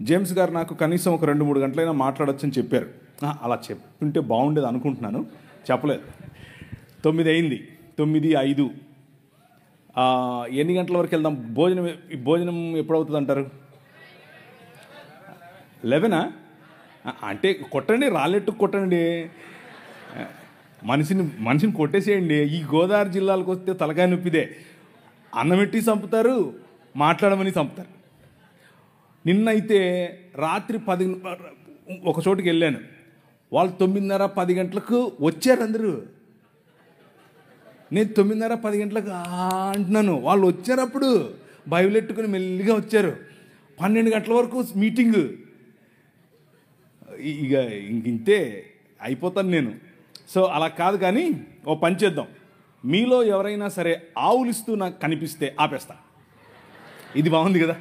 James గారు నాకు కనీసం ఒక 2-3 గంటలైనా మాట్లాడొచ్చని చెప్పారు. అలా చెప్పుంటే బాగుండేది అనుకుంటున్నాను, చెప్పలేదు. 9 అయింది, 9:05. ఎన్ని గంటల వరకు వెళ్దాం? భోజనం ఎప్పుడవుతుంది అంటారు? 11 అంటే కొట్టండి, రాళ్ళెట్టు కొట్టండి, మనిషిని కొట్టేసేయండి. ఈ గోదావరి జిల్లాలకు వస్తే తలకాయ నొప్పిదే. అన్నమెట్టి చంపుతారు, మాట్లాడమని చంపుతారు. నిన్నైతే రాత్రి 10 ఒక చోటుకి వెళ్ళాను. వాళ్ళు 9:30-10 గంటలకు వచ్చారు అందరూ. నేను 9:30-10 గంటలకు అంటున్నాను, వాళ్ళు వచ్చారప్పుడు బైబిల్ ఎట్టుకుని మెల్లిగా వచ్చారు. 12 గంటల వరకు మీటింగు. ఇక ఇంతే అయిపోతాను నేను. సో అలా కాదు, కానీ ఓ పని చేద్దాం. మీలో ఎవరైనా సరే ఆవులిస్తూ నాకు కనిపిస్తే ఆపేస్తా. ఇది బాగుంది కదా?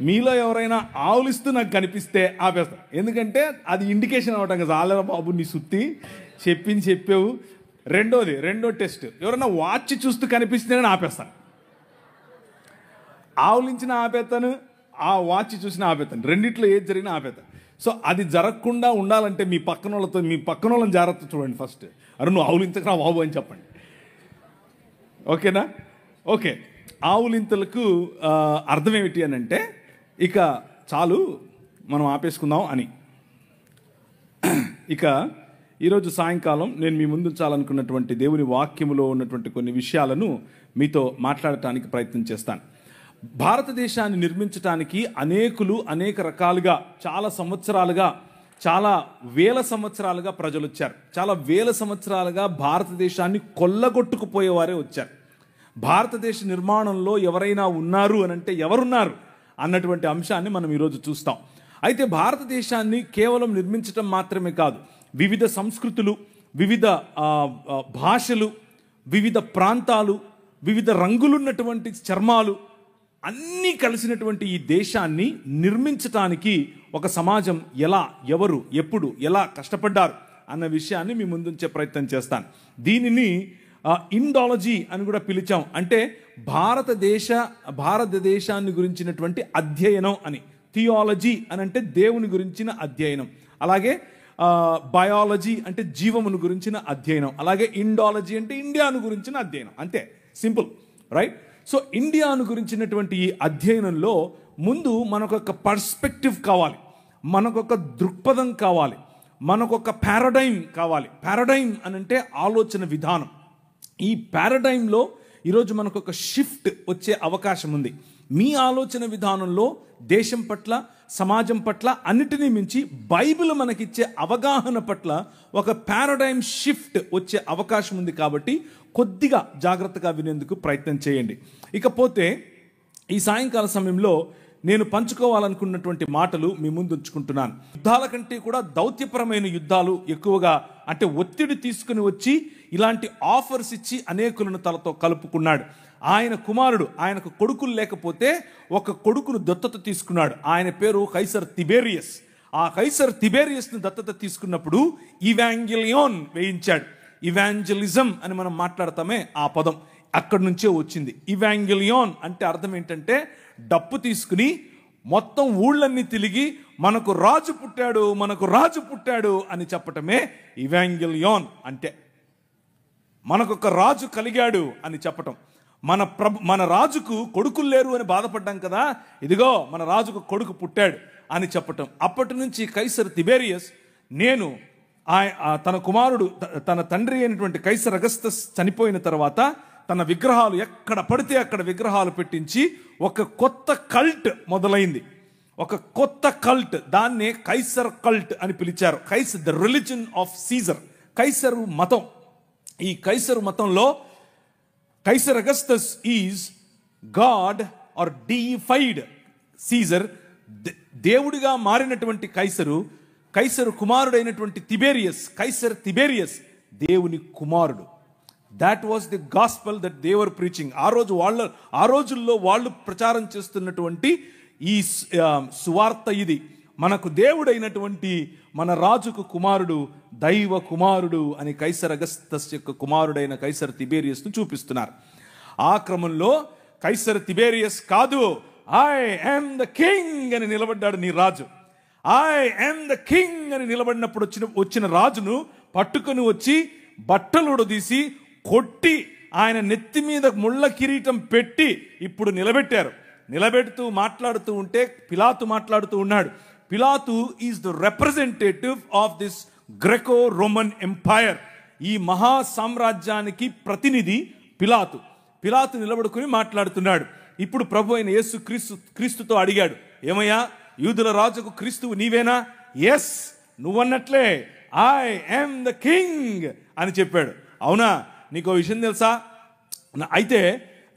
మీలో ఎవరైనా ఆవులిస్తూ నాకు కనిపిస్తే ఆపేస్తా. ఎందుకంటే అది ఇండికేషన్ అవటం కదా, ఆలరా బాబు నీ సుత్తి చెప్పావు. రెండో టెస్ట్, ఎవరైనా వాచ్ చూస్తూ కనిపిస్తే నేను ఆపేస్తాను. ఆవులించిన ఆపేస్తాను, ఆ వాచ్ చూసిన ఆపేస్తాను. రెండిట్లో ఏది జరిగినా ఆపేస్తాను. సో అది జరగకుండా ఉండాలంటే మీ పక్కన వాళ్ళని జాగ్రత్త చూడండి. ఫస్ట్ అరే నువ్వు ఆవులింతకు రా బాబు అని చెప్పండి. ఓకేనా? ఓకే. ఆవులింతలకు అర్థం ఏమిటి అని అంటే, ఇక చాలు మనం ఆపేసుకుందాం అని. ఇక ఈరోజు సాయంకాలం నేను మీ ముందు ఉంచాలనుకున్నటువంటి దేవుని వాక్యములో ఉన్నటువంటి కొన్ని విషయాలను మీతో మాట్లాడటానికి ప్రయత్నం చేస్తాను. భారతదేశాన్ని నిర్మించడానికి అనేక రకాలుగా చాలా సంవత్సరాలుగా, చాలా వేల సంవత్సరాలుగా ప్రజలు వచ్చారు. చాలా వేల సంవత్సరాలుగా భారతదేశాన్ని కొల్లగొట్టుకుపోయేవారే వచ్చారు. భారతదేశ నిర్మాణంలో ఎవరైనా ఉన్నారు అని అంటే ఎవరున్నారు అన్నటువంటి అంశాన్ని మనం ఈరోజు చూస్తాం. అయితే భారతదేశాన్ని కేవలం నిర్మించటం మాత్రమే కాదు, వివిధ సంస్కృతులు, వివిధ భాషలు, వివిధ ప్రాంతాలు, వివిధ రంగులున్నటువంటి చర్మాలు అన్నీ కలిసినటువంటి ఈ దేశాన్ని నిర్మించటానికి ఒక సమాజం ఎవరు ఎప్పుడు ఎలా కష్టపడ్డారు అన్న విషయాన్ని మీ ముందుంచే ప్రయత్నం చేస్తాను. దీనిని ఇండాలజీ అని కూడా పిలిచాం. అంటే భారతదేశాన్ని గురించినటువంటి అధ్యయనం అని. థియాలజీ అని అంటే దేవుని గురించిన అధ్యయనం, అలాగే బయాలజీ అంటే జీవమును గురించిన అధ్యయనం, అలాగే ఇండాలజీ అంటే ఇండియాను గురించిన అధ్యయనం. అంతే, సింపుల్, రైట్? సో ఇండియాను గురించినటువంటి ఈ అధ్యయనంలో ముందు మనకొక పర్స్పెక్టివ్ కావాలి, మనకొక దృక్పథం కావాలి, మనకొక పారాడైమ్ కావాలి. పారాడైమ్ అని అంటే ఆలోచన విధానం. ఈ పారాడైమ్లో ఈరోజు మనకు ఒక షిఫ్ట్ వచ్చే అవకాశం ఉంది. మీ ఆలోచన విధానంలో దేశం పట్ల, సమాజం పట్ల, అన్నిటినీ మించి బైబిల్ మనకిచ్చే అవగాహన పట్ల ఒక పారాడైమ్ షిఫ్ట్ వచ్చే అవకాశం ఉంది. కాబట్టి కొద్దిగా జాగ్రత్తగా వినేందుకు ప్రయత్నం చేయండి. ఇకపోతే ఈ సాయంకాల సమయంలో నేను పంచుకోవాలనుకున్నటువంటి మాటలు మీ ముందు ఉంచుకుంటున్నాను. యుద్ధాల కంటే కూడా దౌత్యపరమైన యుద్ధాలు ఎక్కువగా, అంటే ఒత్తిడి తీసుకుని వచ్చి ఇలాంటి ఆఫర్స్ ఇచ్చి అనేకులను తలతో కలుపుకున్నాడు. ఆయనకు కొడుకులు లేకపోతే ఒక కొడుకును దత్తత తీసుకున్నాడు. ఆయన పేరు కైసర్ తిబేరియస్. ఆ కైసర్ తిబేరియస్ను దత్తత తీసుకున్నప్పుడు ఇవాంజెలియోన్ వేయించాడు. ఇవాంజలిజం అని మనం మాట్లాడతామే, ఆ పదం అక్కడి నుంచే వచ్చింది. ఇవాంజెలియోన్ అంటే అర్థం ఏంటంటే, డప్పు తీసుకుని మొత్తం ఊళ్ళన్నీ తిరిగి మనకు రాజు పుట్టాడు అని చెప్పటమే ఇవాంజెలియోన్ అంటే. మనకొక రాజు కలిగాడు అని చెప్పటం. మన రాజుకు కొడుకులు లేరు అని బాధపడ్డాం కదా, ఇదిగో మన రాజుకు కొడుకు పుట్టాడు అని చెప్పటం. అప్పటి నుంచి కైసర్ తిబేరియస్ తన కుమారుడు, తన తండ్రి అయినటువంటి కైసర్ అగస్తస్ చనిపోయిన తర్వాత తన విగ్రహాలు ఎక్కడ పడితే అక్కడ విగ్రహాలు పెట్టించి ఒక కొత్త కల్ట్ మొదలైంది. ఒక కొత్త కల్ట్, దాన్నే కైసర్ కల్ట్ అని పిలిచారు. The religion of Caesar, Kaiser మతం. ఈ కైసరు మతంలో Kaiser Augustus is god or deified Caesar, దేవుడిగా మారినటువంటి కైసరు కుమారుడైనటువంటి కైసర్ తిబేరియస్ దేవుని కుమారుడు. That was the gospel that they were preaching. ఆ రోజుల్లో వాళ్ళు ప్రచారం చేస్తున్నటువంటి ఈ సువార్త ఇది. మనకు దేవుడైనటువంటి మన రాజుకు కుమారుడు, దైవ కుమారుడు అని కైసర్ అగస్తస్ యొక్క కుమారుడైన కైసర్ తిబేరియస్ను చూపిస్తున్నారు. ఆ క్రమంలో కైసర్ తిబేరియస్ కాదు, ఐ యామ్ ద కింగ్ అని నిలబడ్డాడు నీ రాజు. ఐ యామ్ ద కింగ్ అని నిలబడినప్పుడు వచ్చిన రాజును పట్టుకొని వచ్చి బట్టలు ఉడదీసి కొట్టి ఆయన నెత్తి మీద ముళ్ళ కిరీటం పెట్టి ఇప్పుడు నిలబెట్టారు. నిలబెడుతూ మాట్లాడుతూ ఉంటే పిలాతు మాట్లాడుతూ ఉన్నాడు. పిలాతు is the representative of this Graeco Roman empire. ఈ మహా సామ్రాజ్యానికి ప్రతినిధి పిలాతు. పిలాతు నిలబడుకుని మాట్లాడుతున్నాడు. ఇప్పుడు ప్రభు అయిన యేసు క్రీస్తుతో అడిగాడు, ఏమయ్యా యూదుల రాజుకు క్రీస్తువు నీవేనా? ఎస్, నువ్వన్నట్లే ఐ యామ్ ద కింగ్ అని చెప్పాడు. అవునా, నీకు విషయం తెలుసా? అయితే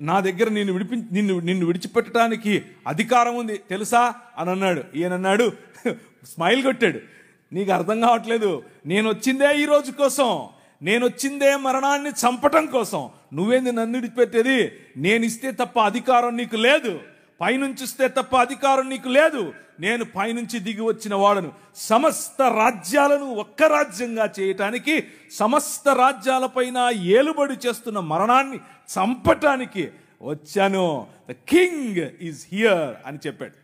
నా దగ్గర నిన్ను విడిచిపెట్టడానికి అధికారం ఉంది తెలుసా అని అన్నాడు. ఈయనన్నాడు, స్మైల్ కొట్టాడు, నీకు అర్థం కావట్లేదు, నేను వచ్చిందే ఈ రోజు కోసం, నేను వచ్చిందే మరణాన్ని చంపటం కోసం. నువ్వేంది నన్ను విడిచిపెట్టేది? నేను ఇస్తే తప్ప అధికారం నీకు లేదు, పైనుంచి ఇస్తే తప్ప అధికారం నీకు లేదు. నేను పైనుంచి దిగి వచ్చిన వాడను. సమస్త రాజ్యాలను ఒక్క రాజ్యంగా చేయటానికి, సమస్త రాజ్యాలపైన ఏలుబడి చేస్తున్న మరణాన్ని చంపటానికి వచ్చాను. ద కింగ్ ఈజ్ హియర్ అని చెప్పాడు.